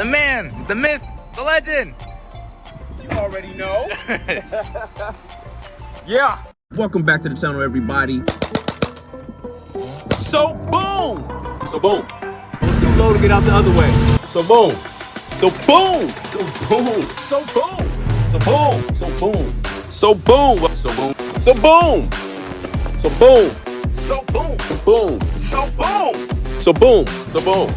the man, the myth, the legend. You already know. Yeah. Welcome back to the channel, everybody. So boom. So boom. It was too low to get out the other way. So boom. So boom. So boom. So boom. So boom. So boom. So boom. So boom. So boom. So boom. So boom. So boom. So boom. So boom. So boom.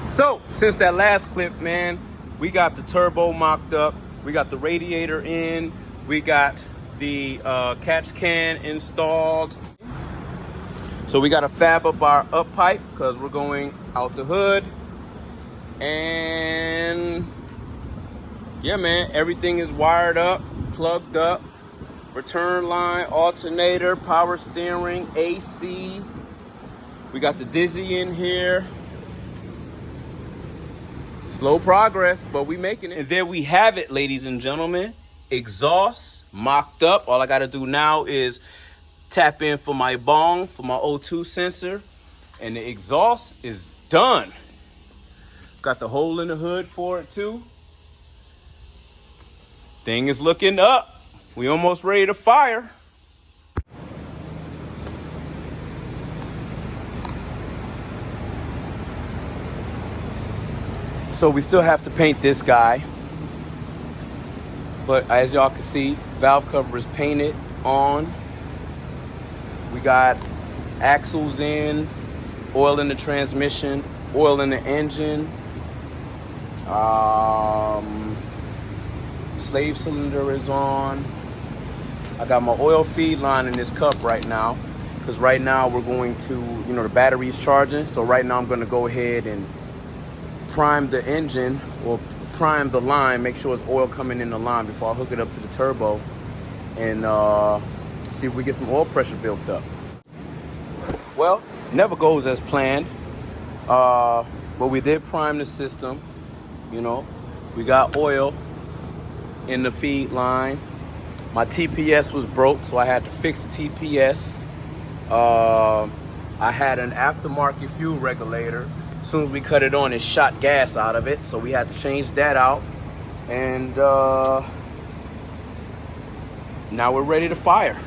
So, since that last clip, man, we got the turbo mocked up, we got the radiator in, we got the catch can installed. So we got to fab up our up pipe because we're going out the hood. And yeah, man, everything is wired up, plugged up. Return line, alternator, power steering, AC. We got the Dizzy in here. Slow progress, but we making it. And there we have it, ladies and gentlemen. Exhaust mocked up. All I gotta do now is tap in for my bong, for my O2 sensor, and the exhaust is done. Got the hole in the hood for it too. Thing is looking up. We almost ready to fire. So we still have to paint this guy, but as y'all can see, valve cover is painted on. We got axles in, oil in the transmission, oil in the engine. Slave cylinder is on. I got my oil feed line in this cup right now, because right now we're going to, the battery's charging. So right now I'm going to go ahead and prime the engine, or prime the line, make sure it's oil coming in the line before I hook it up to the turbo, and see if we get some oil pressure built up. Well, never goes as planned, but we did prime the system. We got oil in the feed line. My TPS was broke, so I had to fix the TPS. I had an aftermarket fuel regulator. As soon as we cut it on, it shot gas out of it, so we had to change that out. And now we're ready to fire.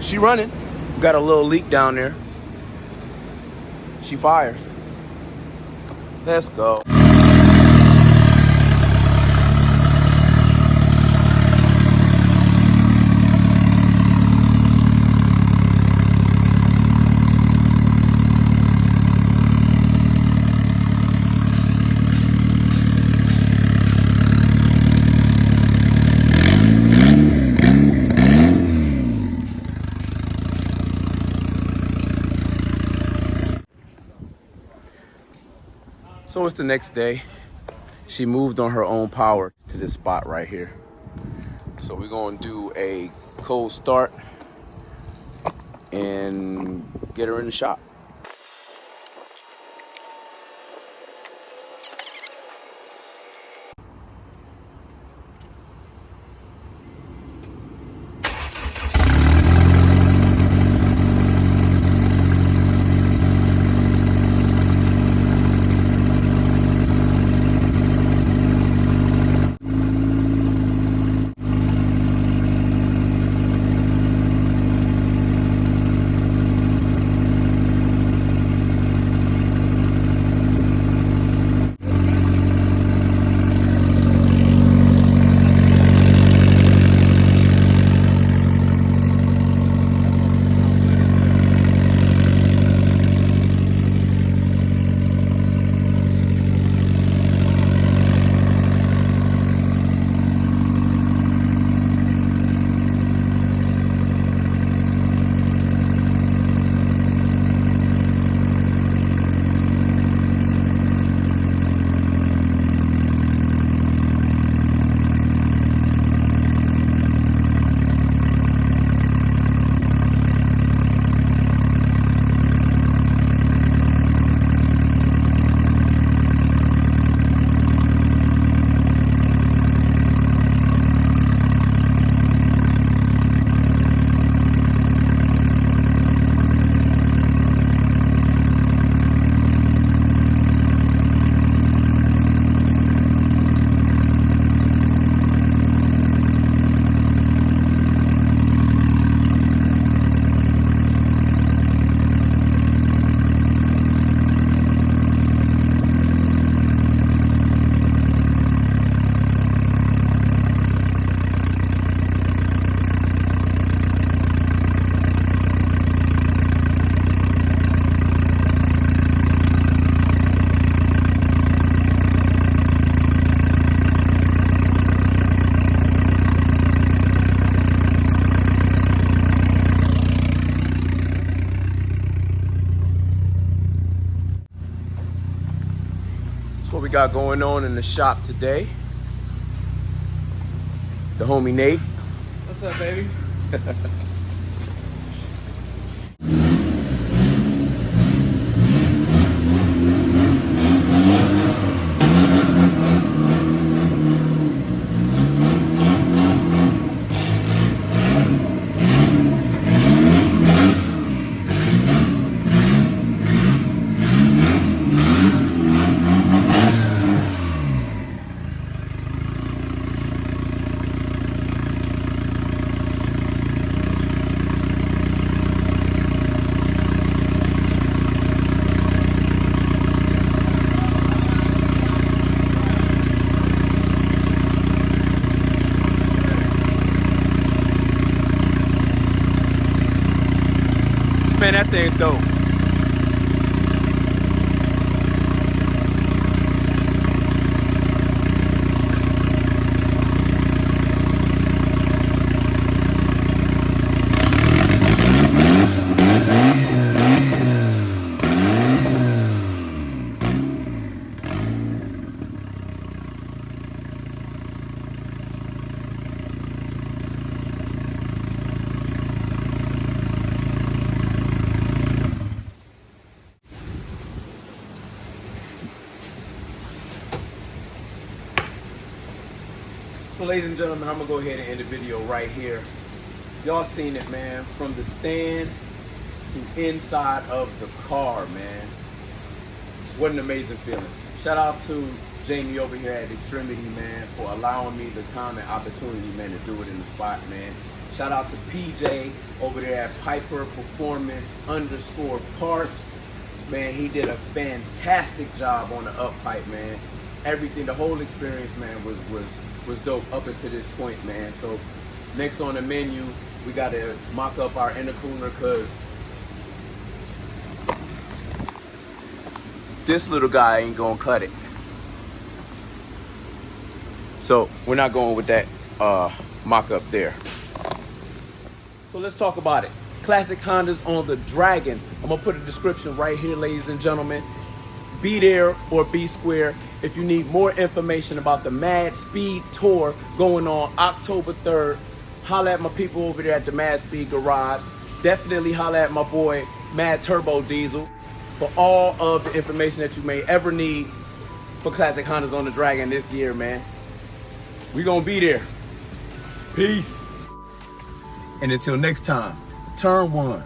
She running. Got a little leak down there. She fires. Let's go. So it's the next day. She moved on her own power to this spot right here. So we're gonna do a cold start and get her in the shop. What we got going on in the shop today. The homie Nate. What's up, baby? Man, that thing's dope. So ladies and gentlemen, I'm gonna go ahead and end the video right here. Y'all seen it, man. From the stand to inside of the car, man. What an amazing feeling. Shout out to Jamie over here at Extremity, man, for allowing me the time and opportunity, man, to do it in the spot, man. Shout out to PJ over there at Piper Performance _Parts. Man, he did a fantastic job on the up pipe, man. Everything, the whole experience, man, was dope up until this point, man. So next on the menu, we gotta mock up our intercooler because this little guy ain't gonna cut it. So we're not going with that mock up there. So let's talk about it. Classic Hondas on the Dragon. I'm gonna put a description right here, ladies and gentlemen. Be there or be square if you need more information about the Mad Speed Tour going on October 3rd. Holla at my people over there at the Mad Speed Garage. Definitely holla at my boy Mad Turbo Diesel for all of the information that you may ever need for Classic Hondas on the Dragon this year, man. We gonna be there. Peace. And until next time, turn one.